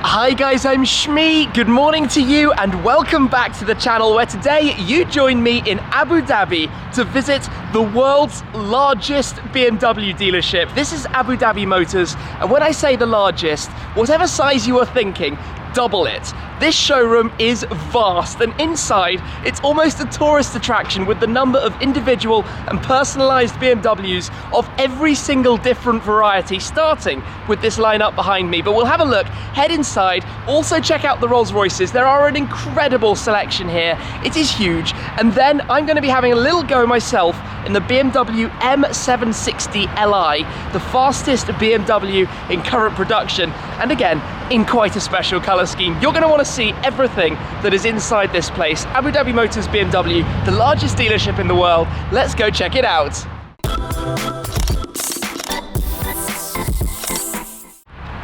Hi guys, I'm Shmi. Good morning to you and welcome back to the channel where today you join me in Abu Dhabi to visit the world's largest BMW dealership. This is Abu Dhabi Motors, and when I say the largest, whatever size you are thinking, double it. This showroom is vast, and inside it's almost a tourist attraction with the number of individual and personalized BMWs of every single different variety, starting with this lineup behind me. But we'll have a look, head inside, also check out the Rolls-Royces. There are an incredible selection here. It is huge. And then I'm going to be having a little go myself in the BMW M760Li, the fastest BMW in current production, and again, in quite a special color scheme. You're going to want to see everything that is inside this place. Abu Dhabi Motors BMW, the largest dealership in the world. Let's go check it out.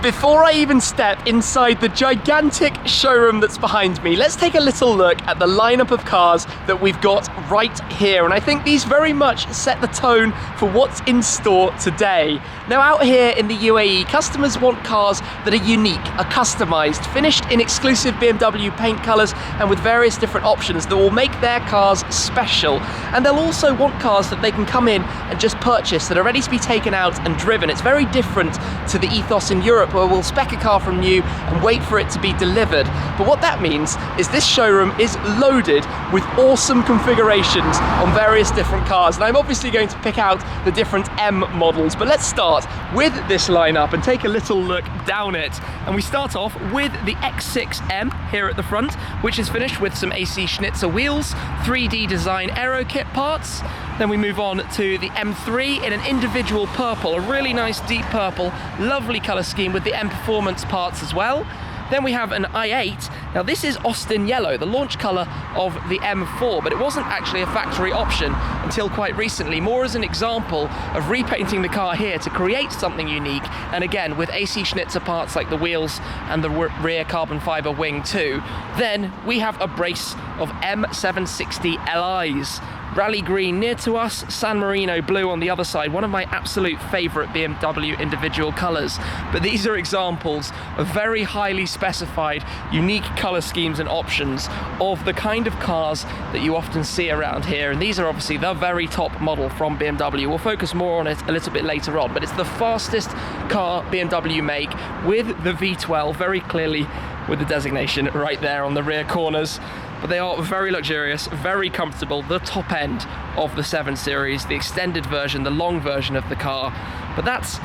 Before I even step inside the gigantic showroom that's behind me, let's take a little look at the lineup of cars that we've got right here. And I think these very much set the tone for what's in store today. Now, out here in the UAE, customers want cars that are unique, are customized, finished in exclusive BMW paint colors and with various different options that will make their cars special. And they'll also want cars that they can come in and just purchase that are ready to be taken out and driven. It's very different to the ethos in Europe, where we'll spec a car from new and wait for it to be delivered. But what that means is this showroom is loaded with awesome configurations on various different cars. And I'm obviously going to pick out the different M models, but let's start with this lineup and take a little look down it. And we start off with the X6M here at the front, which is finished with some AC Schnitzer wheels, 3D design aero kit parts. Then we move on to the M3 in an individual purple, a really nice deep purple, lovely color scheme with the M Performance parts as well. Then we have an i8. Now this is Austin Yellow, the launch color of the M4, but it wasn't actually a factory option until quite recently, more as an example of repainting the car here to create something unique, and again with AC Schnitzer parts like the wheels and the rear carbon fiber wing too. Then we have a brace of M760Lis. Rally Green near to us, San Marino blue on the other side, one of my absolute favorite BMW individual colors. But these are examples of very highly specified, unique color schemes and options of the kind of cars that you often see around here. And these are obviously the very top model from BMW. We'll focus more on it a little bit later on, but it's the fastest car BMW make with the V12, very clearly with the designation right there on the rear corners. But they are very luxurious, very comfortable, the top end of the 7 Series, the extended version, the long version of the car. But that's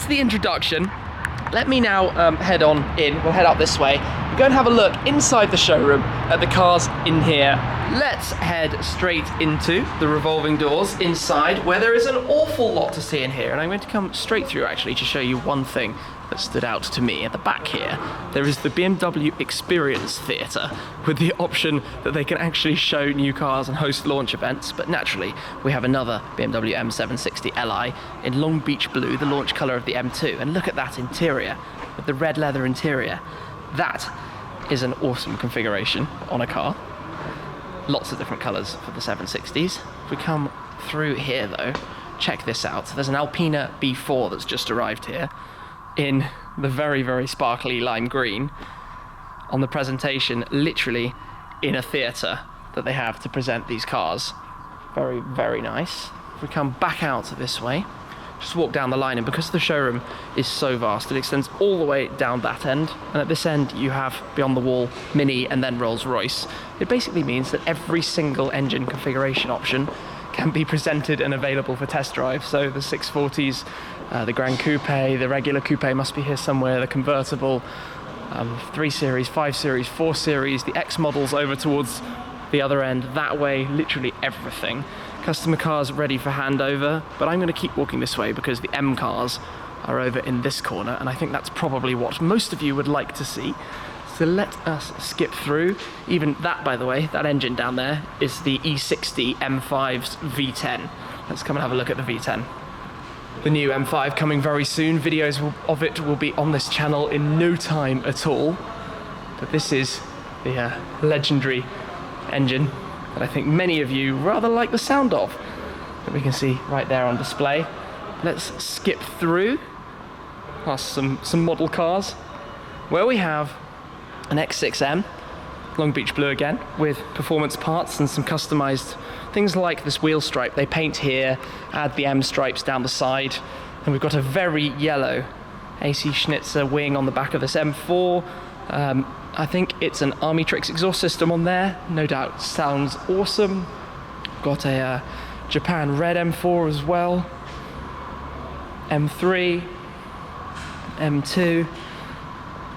the introduction. Let me now head on in. We'll head up this way. We're going to have a look inside the showroom at the cars in here. Let's head straight into the revolving doors inside, where there is an awful lot to see in here. And I'm going to come straight through actually to show you one thing that stood out to me. At the back here, there is the BMW Experience Theatre with the option that they can actually show new cars and host launch events. But naturally, we have another BMW M760Li in Long Beach Blue, the launch color of the M2. And look at that interior with the red leather interior. That is an awesome configuration on a car. Lots of different colors for the 760s. If we come through here though, check this out. There's an Alpina B4 that's just arrived here in the very, very sparkly lime green on the presentation, literally in a theatre that they have to present these cars. Very, very nice. If we come back out this way, just walk down the line, and because the showroom is so vast, it extends all the way down that end, and at this end you have beyond the wall Mini and then Rolls-Royce. It basically means that every single engine configuration option can be presented and available for test drive. So the 640s, the Grand Coupe, the regular coupe must be here somewhere, the convertible, 3 Series, 5 Series, 4 Series, the X models over towards the other end, that way, literally everything. Customer cars ready for handover, but I'm going to keep walking this way because the M cars are over in this corner, and I think that's probably what most of you would like to see. So let us skip through. Even that, by the way, that engine down there is the E60 M5's V10. Let's come and have a look at the V10. The new M5 coming very soon. Videos of it will be on this channel in no time at all. But this is the legendary engine that I think many of you rather like the sound of, that we can see right there on display. Let's skip through past some model cars. where we have an X6M, Long Beach blue again, with performance parts and some customized things like this wheel stripe. They paint here, add the M stripes down the side, and we've got a very yellow AC Schnitzer wing on the back of this M4. I think it's an Army Trix exhaust system on there, no doubt sounds awesome. Got a Japan red M4 as well, M3, M2,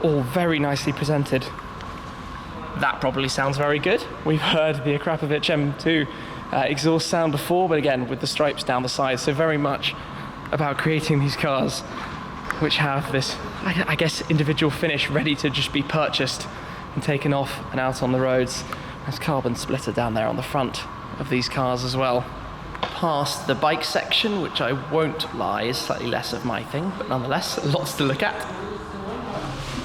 all very nicely presented. That probably sounds very good. We've heard the Akrapovic M2 exhaust sound before, but again, with the stripes down the side, so very much about creating these cars which have this, I guess, individual finish ready to just be purchased and taken off and out on the roads. There's carbon splitter down there on the front of these cars as well. Past the bike section, which I won't lie is slightly less of my thing, but nonetheless, lots to look at.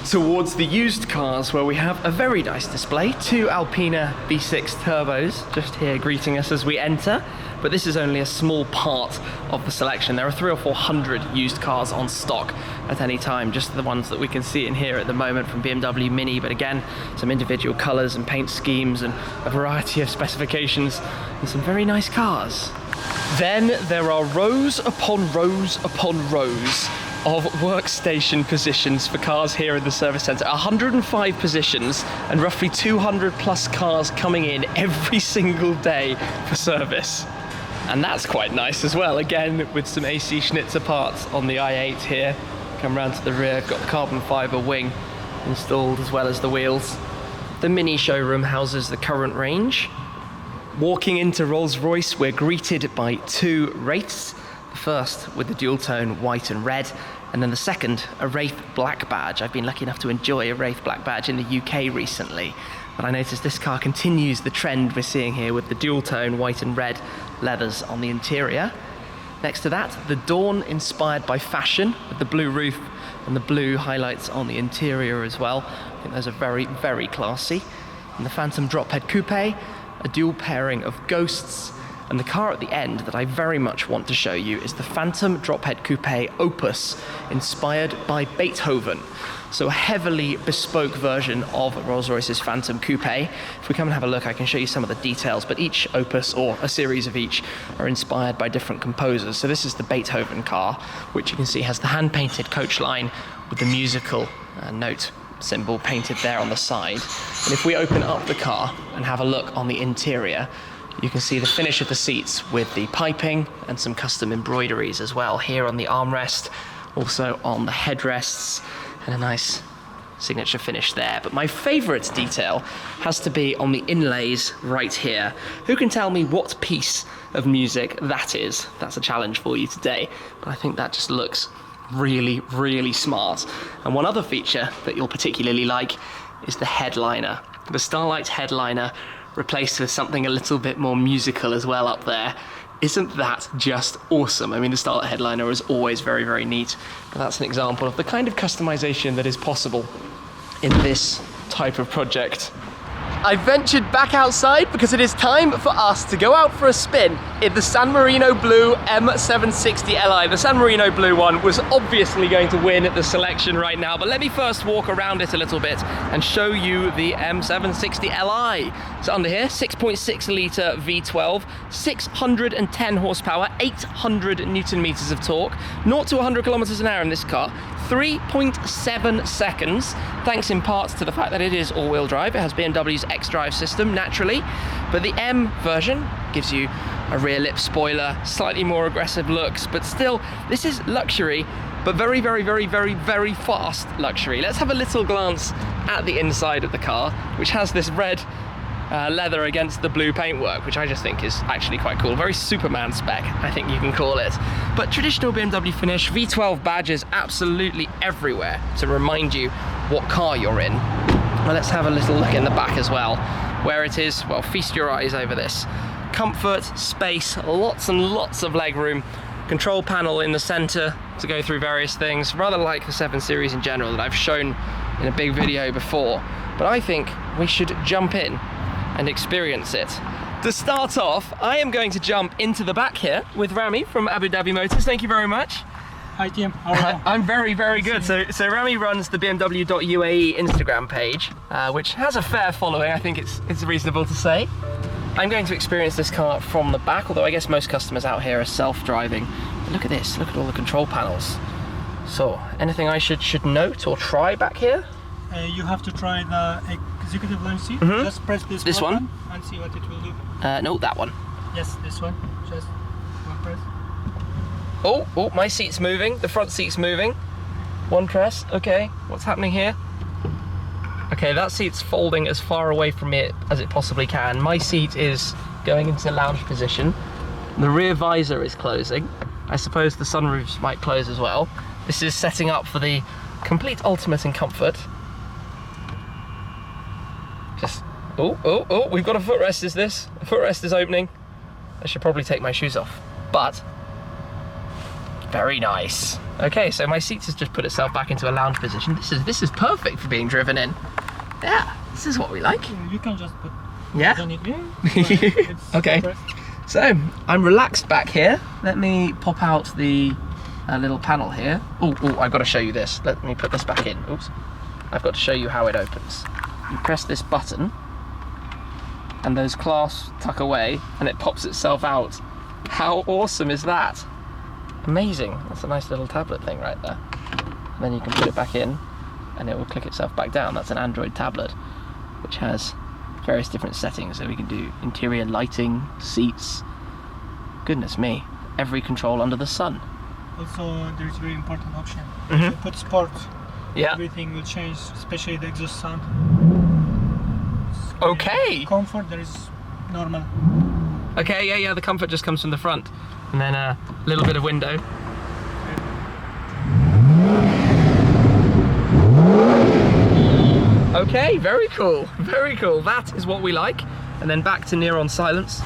Towards the used cars, where we have a very nice display. 2 Alpina V6 turbos just here greeting us as we enter, but this is only a small part of the selection. There are 300 or 400 used cars on stock at any time, just the ones that we can see in here at the moment from BMW Mini, but again, some individual colors and paint schemes and a variety of specifications and some very nice cars. Then there are rows upon rows upon rows of workstation positions for cars here in the service centre. 105 positions and roughly 200 plus cars coming in every single day for service. And that's quite nice as well, again with some AC Schnitzer parts on the i8 here. Come round to the rear, I've got the carbon fibre wing installed as well as the wheels. The Mini showroom houses the current range. Walking into Rolls-Royce, we're greeted by 2 Wraiths. The first with the dual tone white and red, and then the second, a Wraith black badge. I've been lucky enough to enjoy a Wraith black badge in the UK recently, but I noticed this car continues the trend we're seeing here with the dual tone white and red leathers on the interior. Next to that, the Dawn inspired by fashion with the blue roof and the blue highlights on the interior as well. I think those are very, very classy. And the Phantom Drophead Coupe, a dual pairing of ghosts. And the car at the end that I very much want to show you is the Phantom Drophead Coupe Opus, inspired by Beethoven. So a heavily bespoke version of Rolls-Royce's Phantom Coupe. If we come and have a look, I can show you some of the details, but each Opus, or a series of each, are inspired by different composers. So this is the Beethoven car, which you can see has the hand-painted coach line with the musical note symbol painted there on the side. And if we open up the car and have a look on the interior, you can see the finish of the seats with the piping and some custom embroideries as well here on the armrest, also on the headrests, and a nice signature finish there. But my favourite detail has to be on the inlays right here. Who can tell me what piece of music that is? That's a challenge for you today, but I think that just looks really, really smart. And one other feature that you'll particularly like is the headliner. The Starlight headliner replaced with something a little bit more musical as well up there. Isn't that just awesome? I mean, the Starlight headliner is always very, very neat, but that's an example of the kind of customization that is possible in this type of project. I ventured back outside because it is time for us to go out for a spin in the San Marino Blue M760Li. The San Marino Blue one was obviously going to win the selection right now, but let me first walk around it a little bit and show you the M760Li. So under here, 6.6 litre V12, 610 horsepower, 800 Newton meters of torque, 0 to 100 kilometers an hour in this car, 3.7 seconds, thanks in part to the fact that it is all-wheel drive. It has BMW's X-Drive system, naturally, but the M version gives you a rear lip spoiler, slightly more aggressive looks, but still, this is luxury, but very, very, very, very, very fast luxury. Let's have a little glance at the inside of the car, which has this red leather against the blue paintwork, which I just think is actually quite cool. Very Superman spec, I think you can call it. But traditional BMW finish, V12 badges absolutely everywhere to remind you what car you're in. Well, let's have a little look in the back as well, where it is. Well, feast your eyes over this. Comfort, space, lots and lots of legroom. Control panel in the center to go through various things, rather like the 7 Series in general that I've shown in a big video before. But I think we should jump in and experience it. To start off, I am going to jump into the back here with Rami from Abu Dhabi Motors. Thank you very much. Hi Tim, how are you? I'm very, very good. So Rami runs the BMW.UAE Instagram page, which has a fair following, I think it's reasonable to say. I'm going to experience this car from the back, although I guess most customers out here are self-driving. Look at this, look at all the control panels. So, anything I should note or try back here? You have to try the executive lounge seat. Just press this one and see what it will do. No, that one. Yes, this one. Just one press. Oh, my seat's moving. The front seat's moving. One press. Okay, what's happening here? Okay, that seat's folding as far away from it as it possibly can. My seat is going into lounge position. The rear visor is closing. I suppose the sunroofs might close as well. This is setting up for the complete ultimate in comfort. Just, oh, we've got a footrest, is this? A footrest is opening. I should probably take my shoes off, but very nice. Okay, so my seat has just put itself back into a lounge position. This is perfect for being driven in. Yeah, this is what we like. You can just put. Yeah. Okay. So I'm relaxed back here. Let me pop out the little panel here. Oh, I've got to show you this. Let me put this back in. Oops. I've got to show you how it opens. You press this button, and those clasps tuck away, and it pops itself out. How awesome is that? Amazing. That's a nice little tablet thing right there. And then you can put it back in and it will click itself back down. That's an Android tablet which has various different settings, so we can do interior lighting, seats, goodness me, every control under the sun. Also, there's a very important option. If you put sport, everything will change, especially the exhaust sound. Okay. Comfort, there is normal. Okay, yeah, the comfort just comes from the front. And then a little bit of window. Okay, very cool, very cool. That is what we like. And then back to near on silence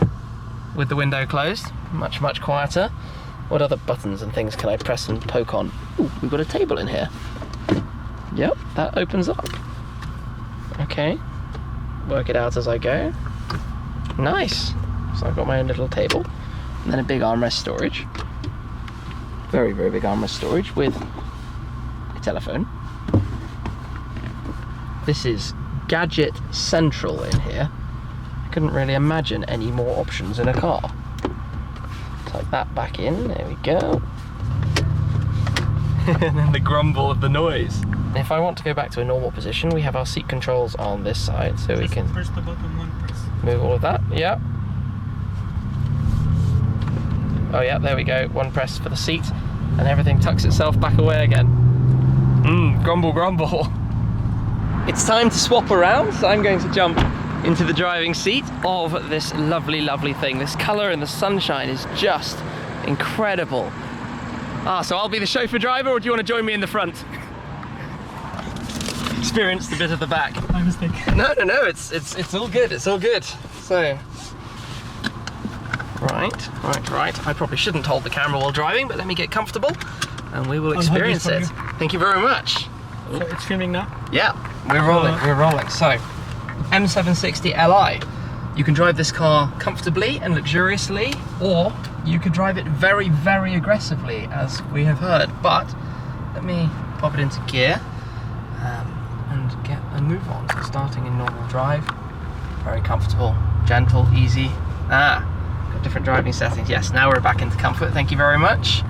with the window closed. Much, much quieter. What other buttons and things can I press and poke on? Ooh, we've got a table in here. Yep, that opens up. Okay, work it out as I go. Nice. So I've got my own little table. And then a big armrest storage. Very, very big armrest storage with a telephone. This is gadget central in here. I couldn't really imagine any more options in a car. Tuck that back in, there we go. And then the grumble of the noise. If I want to go back to a normal position, we have our seat controls on this side, so we can press the button, one press. Move all of that, yeah. Oh yeah, there we go, one press for the seat, and everything tucks itself back away again. Grumble, grumble. It's time to swap around, so I'm going to jump into the driving seat of this lovely, lovely thing. This colour in the sunshine is just incredible. So I'll be the chauffeur driver, or do you want to join me in the front? Experienced a bit of the back. My mistake. No, it's all good, it's all good. So, right. I probably shouldn't hold the camera while driving, but let me get comfortable and we will experience it. Thank you very much. So it's filming now? Yeah, we're rolling. So, M760Li. You can drive this car comfortably and luxuriously, or you could drive it very, very aggressively, as we have heard. But let me pop it into gear and get a move on. Starting in normal drive, very comfortable, gentle, easy. Got different driving settings. Yes, now we're back into comfort. Thank you very much.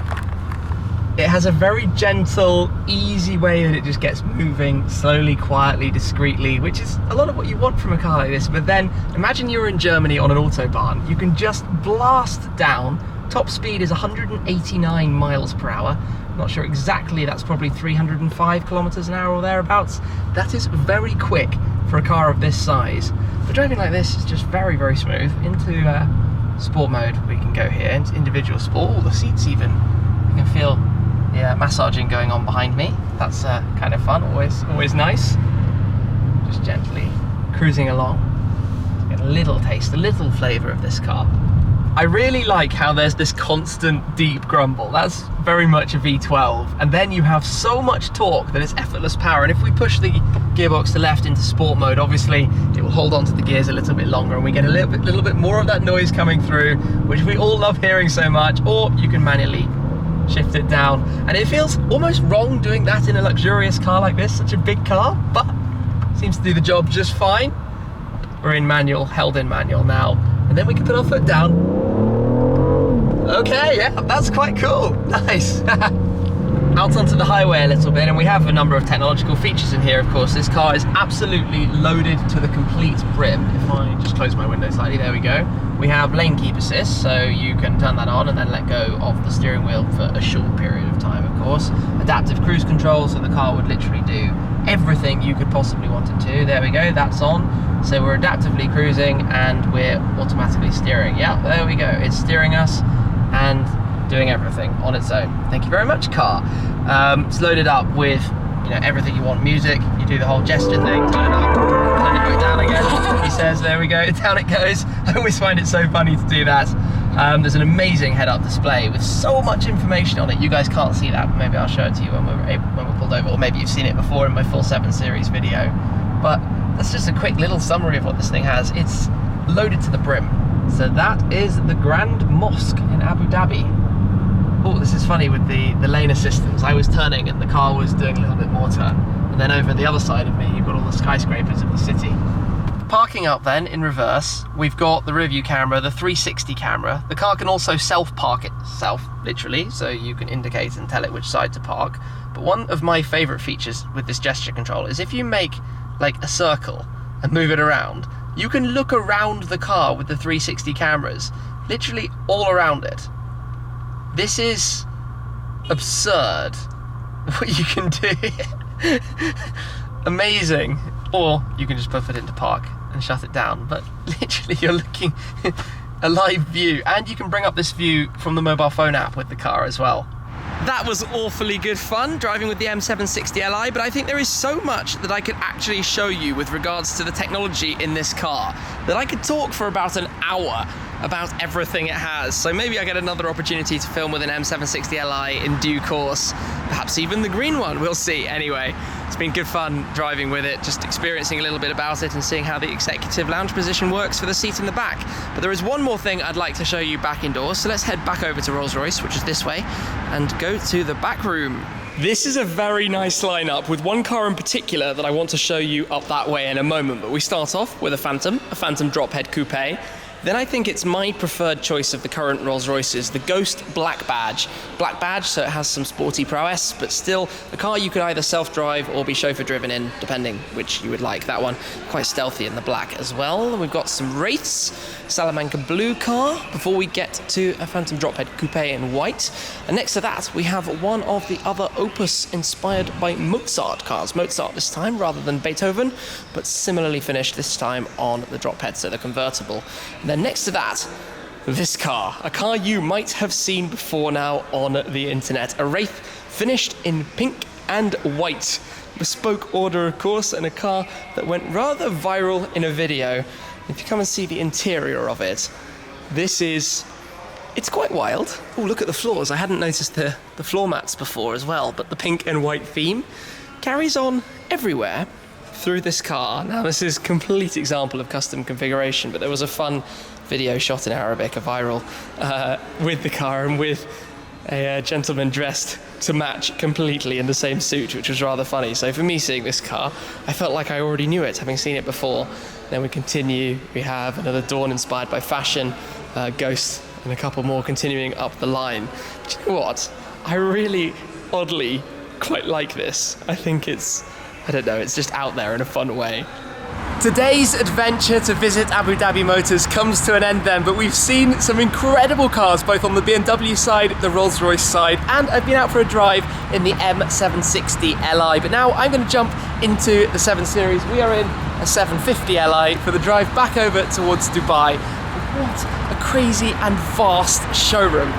It has a very gentle, easy way that it just gets moving slowly, quietly, discreetly, which is a lot of what you want from a car like this. But then imagine you're in Germany on an autobahn. You can just blast down. Top speed is 189 miles per hour. Not sure exactly, that's probably 305 kilometers an hour or thereabouts. That is very quick for a car of this size. But driving like this is just very, very smooth. Into sport mode we can go here, into individual sport. All the seats even, you can feel the massaging going on behind me. That's kind of fun, always nice. Just gently cruising along to get a little taste, a little flavour of this car. I really like how there's this constant deep grumble. That's very much a V12, and then you have so much torque that it's effortless power. And if we push the gearbox to left into sport mode, obviously it will hold onto the gears a little bit longer, and we get a little bit more of that noise coming through, which we all love hearing so much. Or you can manually shift it down. And it feels almost wrong doing that in a luxurious car like this, such a big car, but seems to do the job just fine. We're in manual, held in manual now. And then we can put our foot down. Okay, yeah, that's quite cool. Nice. Out onto the highway a little bit, and we have a number of technological features in here, of course. This car is absolutely loaded to the complete brim. If I just close my window slightly, there we go. We have lane keep assist, so you can turn that on and then let go of the steering wheel for a short period of time, of course. Adaptive cruise control, so the car would literally do everything you could possibly want it to. There we go, that's on. So we're adaptively cruising and we're automatically steering. Yeah, there we go. It's steering us and doing everything on its own. Thank you very much, car. It's loaded up with, you know, everything you want. Music, you do the whole gesture thing, turn it up, turn it back down again. He says, there we go, down it goes. I always find it so funny to do that. There's an amazing head-up display with so much information on it. You guys can't see that, but maybe I'll show it to you when we're pulled over, or maybe you've seen it before in my full 7 Series video. But that's just a quick little summary of what this thing has. It's loaded to the brim. So that is the Grand Mosque in Abu Dhabi. Oh, this is funny with the lane assistance. I was turning and the car was doing a little bit more turn. And then over the other side of me, you've got all the skyscrapers of the city. Parking up then in reverse, we've got the rear view camera, the 360 camera. The car can also self-park itself, literally, so you can indicate and tell it which side to park. But one of my favorite features with this gesture control is if you make like a circle and move it around, you can look around the car with the 360 cameras, literally all around it. This is absurd what you can do. Amazing. Or you can just put it into park and shut it down, but literally you're looking a live view, and you can bring up this view from the mobile phone app with the car as well. That was awfully good fun driving with the M760Li, but I think there is so much that I could actually show you with regards to the technology in this car that I could talk for about an hour about everything it has. So maybe I get another opportunity to film with an M760Li in due course, perhaps even the green one, we'll see. Anyway, it's been good fun driving with it, just experiencing a little bit about it and seeing how the executive lounge position works for the seat in the back. But there is one more thing I'd like to show you back indoors, so let's head back over to Rolls-Royce, which is this way, and go to the back room. This is a very nice lineup with one car in particular that I want to show you up that way in a moment, but we start off with a Phantom drop head coupe. Then I think it's my preferred choice of the current Rolls-Royces, the Ghost Black Badge. Black Badge, so it has some sporty prowess, but still a car you could either self-drive or be chauffeur-driven in, depending which you would like. That one, quite stealthy in the black as well. We've got some Wraiths, Salamanca blue car, before we get to a Phantom Drophead Coupe in white. And next to that, we have one of the other Opus inspired by Mozart cars. Mozart this time, rather than Beethoven, but similarly finished this time on the drophead, so the convertible. And then next to that, this car, a car you might have seen before now on the internet. A Wraith finished in pink and white. Bespoke order, of course, and a car that went rather viral in a video. If you come and see the interior of it, it's quite wild. Oh, look at the floors. I hadn't noticed the floor mats before as well, but the pink and white theme carries on everywhere through this car. Now, this is a complete example of custom configuration, but there was a fun video shot in Arabic, a viral, with the car and with a gentleman dressed to match completely in the same suit, which was rather funny. So for me, seeing this car, I felt like I already knew it, having seen it before. Then we continue, we have another Dawn inspired by fashion, Ghost, and a couple more continuing up the line. Do you know what? I really, oddly, quite like this. I think it's just out there in a fun way. Today's adventure to visit Abu Dhabi Motors comes to an end then, but we've seen some incredible cars both on the BMW side, the Rolls-Royce side, and I've been out for a drive in the M760Li. But now I'm going to jump into the 7 Series. We are in a 750Li for the drive back over towards Dubai. What a crazy and vast showroom.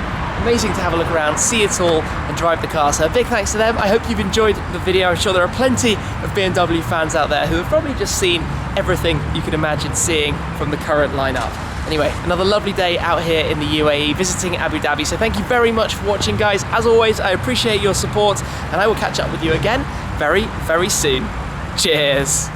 Amazing to have a look around, see it all, and drive the car. So a big thanks to them. I hope you've enjoyed the video. I'm sure there are plenty of BMW fans out there who have probably just seen everything you could imagine seeing from the current lineup. Anyway, another lovely day out here in the UAE, visiting Abu Dhabi. So thank you very much for watching, guys. As always, I appreciate your support, and I will catch up with you again very, very soon. Cheers.